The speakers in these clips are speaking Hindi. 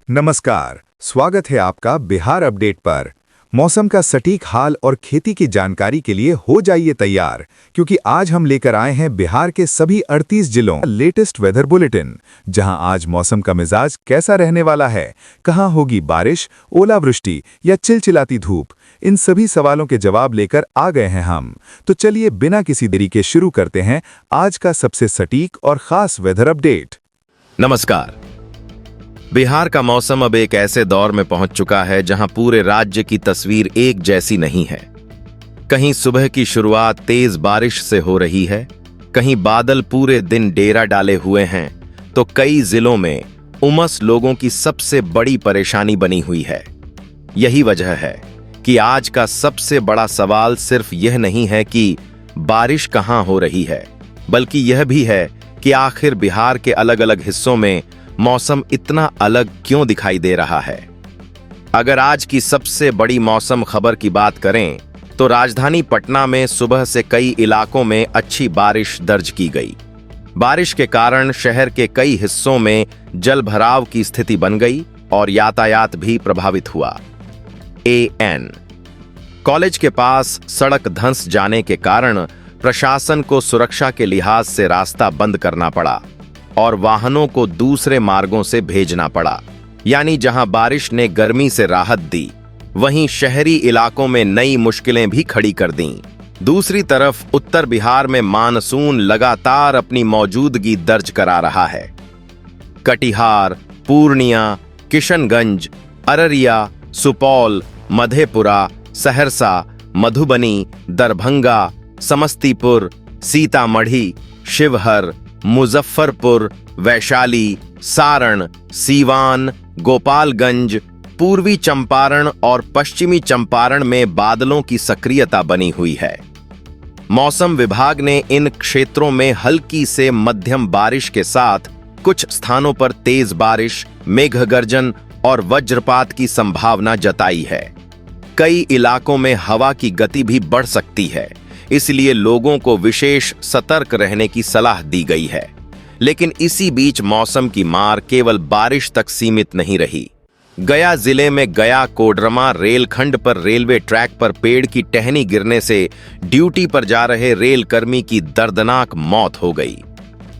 नमस्कार, स्वागत है आपका बिहार अपडेट पर। मौसम का सटीक हाल और खेती की जानकारी के लिए हो जाइए तैयार, क्योंकि आज हम लेकर आए हैं बिहार के सभी 38 जिलों का लेटेस्ट वेदर बुलेटिन, जहां आज मौसम का मिजाज कैसा रहने वाला है, कहां होगी बारिश, ओलावृष्टि या चिलचिलाती धूप। इन सभी सवालों के जवाब लेकर आ गए हैं हम। तो चलिए बिना किसी देरी के शुरू करते हैं आज का सबसे सटीक और खास वेदर अपडेट। नमस्कार। बिहार का मौसम अब एक ऐसे दौर में पहुंच चुका है जहां पूरे राज्य की तस्वीर एक जैसी नहीं है। कहीं सुबह की शुरुआत तेज बारिश से हो रही है, कहीं बादल पूरे दिन डेरा डाले हुए हैं, तो कई जिलों में उमस लोगों की सबसे बड़ी परेशानी बनी हुई है। यही वजह है कि आज का सबसे बड़ा सवाल सिर्फ यह नहीं है कि बारिश कहां हो रही है, बल्कि यह भी है कि आखिर बिहार के अलग अलग हिस्सों में मौसम इतना अलग क्यों दिखाई दे रहा है। अगर आज की सबसे बड़ी मौसम खबर की बात करें तो राजधानी पटना में सुबह से कई इलाकों में अच्छी बारिश दर्ज की गई। बारिश के कारण शहर के कई हिस्सों में जल भराव की स्थिति बन गई और यातायात भी प्रभावित हुआ। एन कॉलेज के पास सड़क धंस जाने के कारण प्रशासन को सुरक्षा के लिहाज से रास्ता बंद करना पड़ा और वाहनों को दूसरे मार्गों से भेजना पड़ा। यानी जहां बारिश ने गर्मी से राहत दी, वहीं शहरी इलाकों में नई मुश्किलें भी खड़ी कर दीं। दूसरी तरफ उत्तर बिहार में मानसून लगातार अपनी मौजूदगी दर्ज करा रहा है। कटिहार, पूर्णिया, किशनगंज, अररिया, सुपौल, मधेपुरा, सहरसा, मधुबनी, दरभंगा, समस्तीपुर, सीतामढ़ी, शिवहर, मुजफ्फरपुर, वैशाली, सारण, सीवान, गोपालगंज, पूर्वी चंपारण और पश्चिमी चंपारण में बादलों की सक्रियता बनी हुई है। मौसम विभाग ने इन क्षेत्रों में हल्की से मध्यम बारिश के साथ कुछ स्थानों पर तेज बारिश, मेघ गर्जन और वज्रपात की संभावना जताई है। कई इलाकों में हवा की गति भी बढ़ सकती है, इसलिए लोगों को विशेष सतर्क रहने की सलाह दी गई है। लेकिन इसी बीच मौसम की मार केवल बारिश तक सीमित नहीं रही। गया जिले में गया कोडरमा रेलखंड पर रेलवे ट्रैक पर पेड़ की टहनी गिरने से ड्यूटी पर जा रहे रेल कर्मी की दर्दनाक मौत हो गई।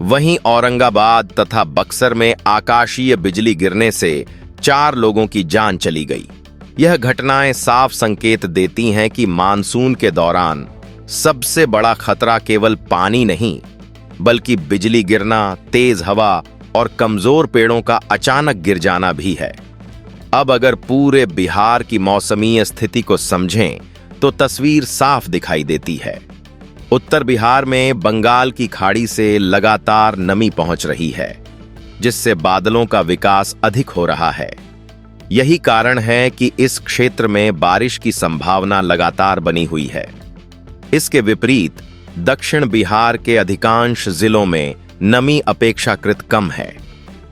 वहीं औरंगाबाद तथा बक्सर में आकाशीय बिजली गिरने से 4 लोगों की जान चली गई। यह घटनाएं साफ संकेत देती हैं कि मानसून के दौरान सबसे बड़ा खतरा केवल पानी नहीं, बल्कि बिजली गिरना, तेज हवा और कमजोर पेड़ों का अचानक गिर जाना भी है। अब अगर पूरे बिहार की मौसमीय स्थिति को समझें तो तस्वीर साफ दिखाई देती है। उत्तर बिहार में बंगाल की खाड़ी से लगातार नमी पहुंच रही है, जिससे बादलों का विकास अधिक हो रहा है। यही कारण है कि इस क्षेत्र में बारिश की संभावना लगातार बनी हुई है। इसके विपरीत दक्षिण बिहार के अधिकांश जिलों में नमी अपेक्षाकृत कम है।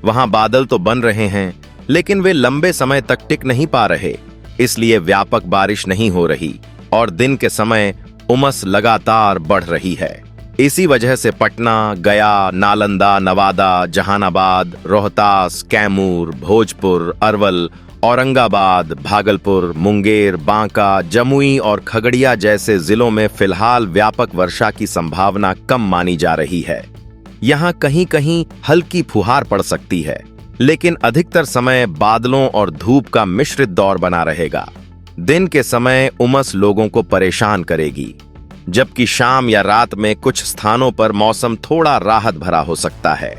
वहां बादल तो बन रहे हैं, लेकिन वे लंबे समय तक टिक नहीं पा रहे, इसलिए व्यापक बारिश नहीं हो रही और दिन के समय उमस लगातार बढ़ रही है। इसी वजह से पटना, गया, नालंदा, नवादा, जहानाबाद, रोहतास, कैमूर, भोजपुर, अरवल, औरंगाबाद, भागलपुर, मुंगेर, बांका, जमुई और खगड़िया जैसे जिलों में फिलहाल व्यापक वर्षा की संभावना कम मानी जा रही है। यहां कहीं कहीं हल्की फुहार पड़ सकती है, लेकिन अधिकतर समय बादलों और धूप का मिश्रित दौर बना रहेगा। दिन के समय उमस लोगों को परेशान करेगी, जबकि शाम या रात में कुछ स्थानों पर मौसम थोड़ा राहत भरा हो सकता है।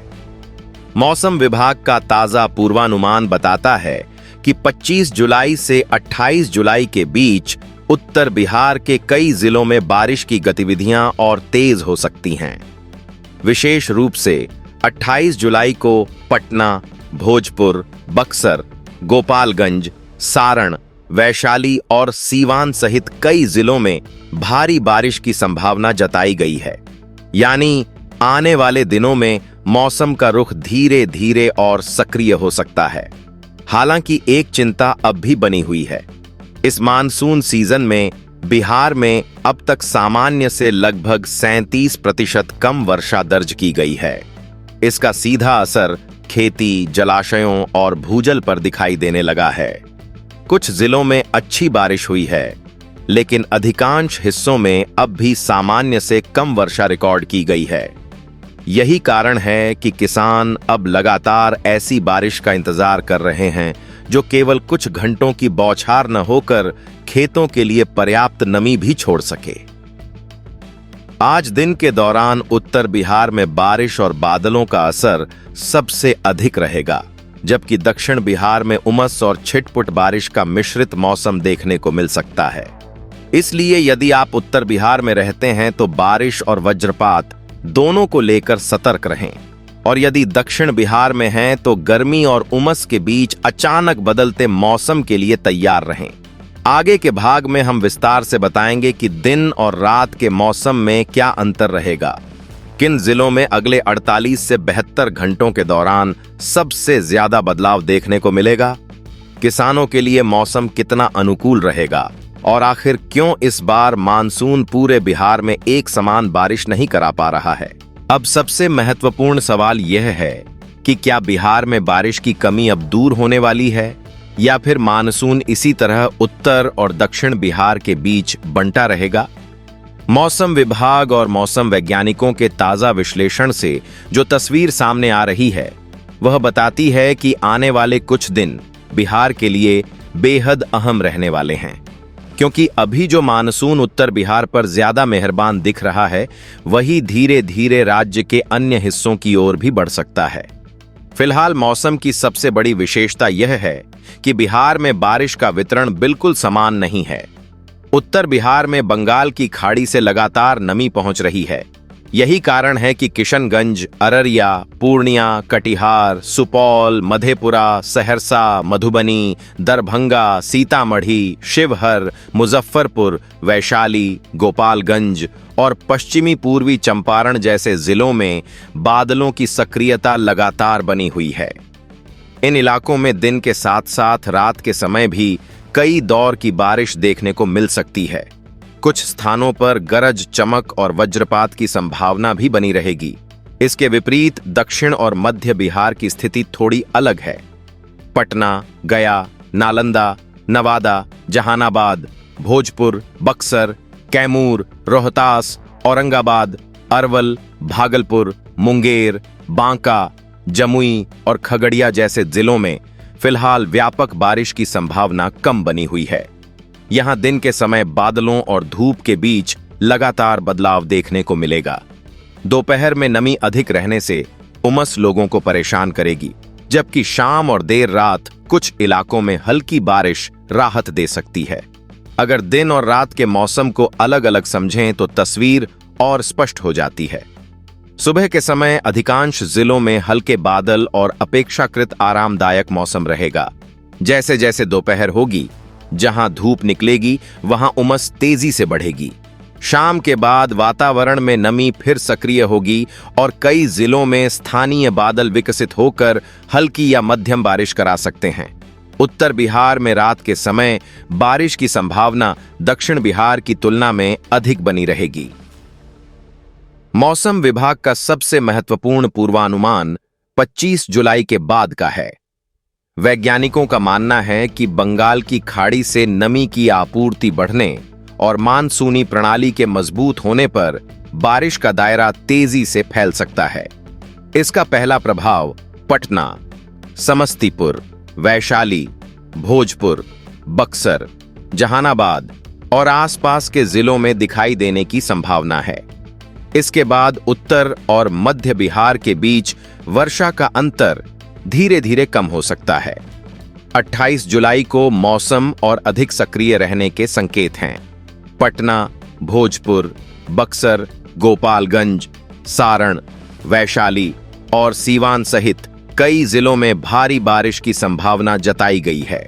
मौसम विभाग का ताजा पूर्वानुमान बताता है कि 25 जुलाई से 28 जुलाई के बीच उत्तर बिहार के कई जिलों में बारिश की गतिविधियां और तेज हो सकती हैं। विशेष रूप से 28 जुलाई को पटना, भोजपुर, बक्सर, गोपालगंज, सारण, वैशाली और सीवान सहित कई जिलों में भारी बारिश की संभावना जताई गई है। यानी आने वाले दिनों में मौसम का रुख धीरे धीरे और सक्रिय हो सकता है। हालांकि एक चिंता अब भी बनी हुई है। इस मानसून सीजन में बिहार में अब तक सामान्य से लगभग 37% कम वर्षा दर्ज की गई है। इसका सीधा असर खेती, जलाशयों और भूजल पर दिखाई देने लगा है। कुछ जिलों में अच्छी बारिश हुई है, लेकिन अधिकांश हिस्सों में अब भी सामान्य से कम वर्षा रिकॉर्ड की गई है। यही कारण है कि किसान अब लगातार ऐसी बारिश का इंतजार कर रहे हैं जो केवल कुछ घंटों की बौछार न होकर खेतों के लिए पर्याप्त नमी भी छोड़ सके। आज दिन के दौरान उत्तर बिहार में बारिश और बादलों का असर सबसे अधिक रहेगा, जबकि दक्षिण बिहार में उमस और छिटपुट बारिश का मिश्रित मौसम देखने को मिल सकता है। इसलिए यदि आप उत्तर बिहार में रहते हैं तो बारिश और वज्रपात दोनों को लेकर सतर्क रहें, और यदि दक्षिण बिहार में हैं तो गर्मी और उमस के बीच अचानक बदलते मौसम के लिए तैयार रहें। आगे के भाग में हम विस्तार से बताएंगे कि दिन और रात के मौसम में क्या अंतर रहेगा, किन जिलों में अगले 48 से 72 घंटों के दौरान सबसे ज्यादा बदलाव देखने को मिलेगा, किसानों के लिए मौसम कितना अनुकूल रहेगा, और आखिर क्यों इस बार मानसून पूरे बिहार में एक समान बारिश नहीं करा पा रहा है। अब सबसे महत्वपूर्ण सवाल यह है कि क्या बिहार में बारिश की कमी अब दूर होने वाली है, या फिर मानसून इसी तरह उत्तर और दक्षिण बिहार के बीच बंटा रहेगा। मौसम विभाग और मौसम वैज्ञानिकों के ताजा विश्लेषण से जो तस्वीर सामने आ रही है वह बताती है कि आने वाले कुछ दिन बिहार के लिए बेहद अहम रहने वाले हैं, क्योंकि अभी जो मानसून उत्तर बिहार पर ज्यादा मेहरबान दिख रहा है वही धीरे धीरे राज्य के अन्य हिस्सों की ओर भी बढ़ सकता है। फिलहाल मौसम की सबसे बड़ी विशेषता यह है कि बिहार में बारिश का वितरण बिल्कुल समान नहीं है। उत्तर बिहार में बंगाल की खाड़ी से लगातार नमी पहुंच रही है। यही कारण है कि किशनगंज, अररिया, पूर्णिया, कटिहार, सुपौल, मधेपुरा, सहरसा, मधुबनी, दरभंगा, सीतामढ़ी, शिवहर, मुजफ्फरपुर, वैशाली, गोपालगंज और पश्चिमी पूर्वी चंपारण जैसे जिलों में बादलों की सक्रियता लगातार बनी हुई है। इन इलाकों में दिन के साथ साथ रात के समय भी कई दौर की बारिश देखने को मिल सकती है। कुछ स्थानों पर गरज, चमक और वज्रपात की संभावना भी बनी रहेगी। इसके विपरीत दक्षिण और मध्य बिहार की स्थिति थोड़ी अलग है। पटना, गया, नालंदा, नवादा, जहानाबाद, भोजपुर, बक्सर, कैमूर, रोहतास, औरंगाबाद, अरवल, भागलपुर, मुंगेर, बांका, जमुई और खगड़िया जैसे जिलों में फिलहाल व्यापक बारिश की संभावना कम बनी हुई है। यहां दिन के समय बादलों और धूप के बीच लगातार बदलाव देखने को मिलेगा। दोपहर में नमी अधिक रहने से उमस लोगों को परेशान करेगी, जबकि शाम और देर रात कुछ इलाकों में हल्की बारिश राहत दे सकती है। अगर दिन और रात के मौसम को अलग अलग समझें तो तस्वीर और स्पष्ट हो जाती है। सुबह के समय अधिकांश जिलों में हल्के बादल और अपेक्षाकृत आरामदायक मौसम रहेगा। जैसे जैसे दोपहर होगी, जहां धूप निकलेगी वहां उमस तेजी से बढ़ेगी। शाम के बाद वातावरण में नमी फिर सक्रिय होगी और कई जिलों में स्थानीय बादल विकसित होकर हल्की या मध्यम बारिश करा सकते हैं। उत्तर बिहार में रात के समय बारिश की संभावना दक्षिण बिहार की तुलना में अधिक बनी रहेगी। मौसम विभाग का सबसे महत्वपूर्ण पूर्वानुमान 25 जुलाई के बाद का है। वैज्ञानिकों का मानना है कि बंगाल की खाड़ी से नमी की आपूर्ति बढ़ने और मानसूनी प्रणाली के मजबूत होने पर बारिश का दायरा तेजी से फैल सकता है। इसका पहला प्रभाव पटना, समस्तीपुर, वैशाली, भोजपुर, बक्सर, जहानाबाद और आसपास के जिलों में दिखाई देने की संभावना है। इसके बाद उत्तर और मध्य बिहार के बीच वर्षा का अंतर धीरे धीरे कम हो सकता है। 28 जुलाई को मौसम और अधिक सक्रिय रहने के संकेत हैं। पटना, भोजपुर, बक्सर, गोपालगंज, सारण, वैशाली और सीवान सहित कई जिलों में भारी बारिश की संभावना जताई गई है।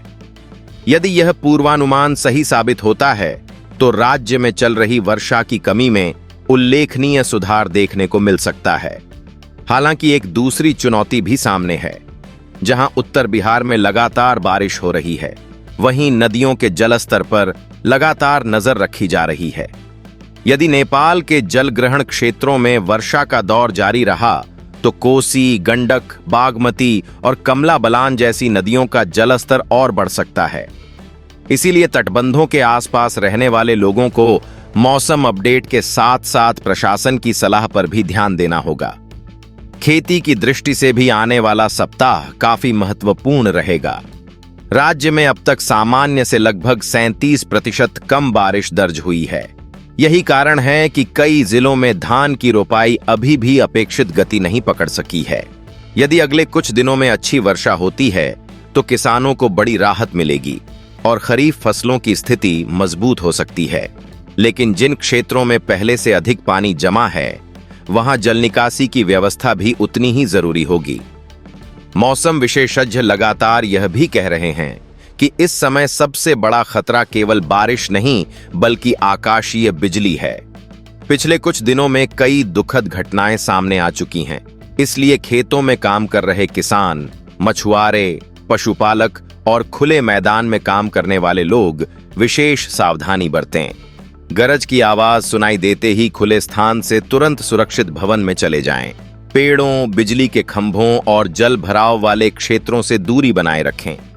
यदि यह पूर्वानुमान सही साबित होता है तो राज्य में चल रही वर्षा की कमी में उल्लेखनीय सुधार देखने को मिल सकता है। हालांकि एक दूसरी चुनौती भी सामने है। जहां उत्तर बिहार में लगातार बारिश हो रही है, वहीं नदियों के जलस्तर पर लगातार नजर रखी जा रही है। यदि नेपाल के जलग्रहण क्षेत्रों में वर्षा का दौर जारी रहा तो कोसी, गंडक, बागमती और कमला बलान जैसी नदियों का जलस्तर और बढ़ सकता है। इसीलिए तटबंधों के आसपास रहने वाले लोगों को मौसम अपडेट के साथ साथ प्रशासन की सलाह पर भी ध्यान देना होगा। खेती की दृष्टि से भी आने वाला सप्ताह काफी महत्वपूर्ण रहेगा। राज्य में अब तक सामान्य से लगभग 37% कम बारिश दर्ज हुई है। यही कारण है कि कई जिलों में धान की रोपाई अभी भी अपेक्षित गति नहीं पकड़ सकी है। यदि अगले कुछ दिनों में अच्छी वर्षा होती है तो किसानों को बड़ी राहत मिलेगी और खरीफ फसलों की स्थिति मजबूत हो सकती है। लेकिन जिन क्षेत्रों में पहले से अधिक पानी जमा है वहां जल निकासी की व्यवस्था भी उतनी ही जरूरी होगी। मौसम विशेषज्ञ लगातार यह भी कह रहे हैं कि इस समय सबसे बड़ा खतरा केवल बारिश नहीं बल्कि आकाशीय बिजली है। पिछले कुछ दिनों में कई दुखद घटनाएं सामने आ चुकी हैं। इसलिए खेतों में काम कर रहे किसान, मछुआरे, पशुपालक और खुले मैदान में काम करने वाले लोग विशेष सावधानी बरतें। गरज की आवाज सुनाई देते ही खुले स्थान से तुरंत सुरक्षित भवन में चले जाएं। पेड़ों, बिजली के खंभों और जल भराव वाले क्षेत्रों से दूरी बनाए रखें।